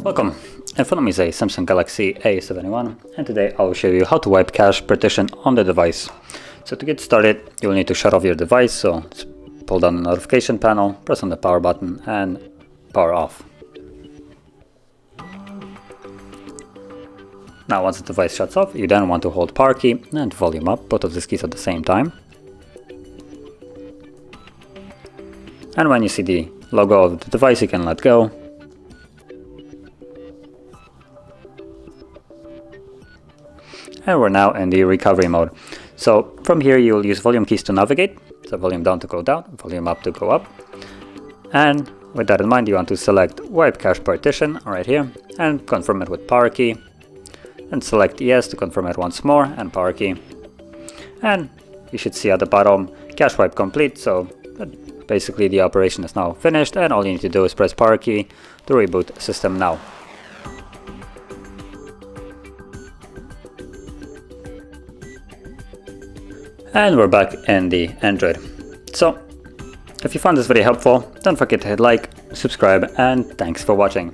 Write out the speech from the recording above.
Welcome! In front of me is a Samsung Galaxy A71, and today I'll show you how to wipe cache partition on the device. So to get started, you'll need to shut off your device, so just pull down the notification panel, press on the power button and power off. Now once the device shuts off, you then want to hold power key and volume up, both of these keys at the same time. And when you see the logo of the device, you can let go. And we're now in the recovery mode. So from here you'll use volume keys to navigate. So volume down to go down, volume up to go up. And with that in mind, you want to select wipe cache partition right here and confirm it with power key. And select yes to confirm it once more and power key. And you should see at the bottom cache wipe complete. So basically the operation is now finished, and all you need to do is press power key to reboot system now. And we're back in the Android. So, if you found this video helpful, don't forget to hit like, subscribe, and thanks for watching.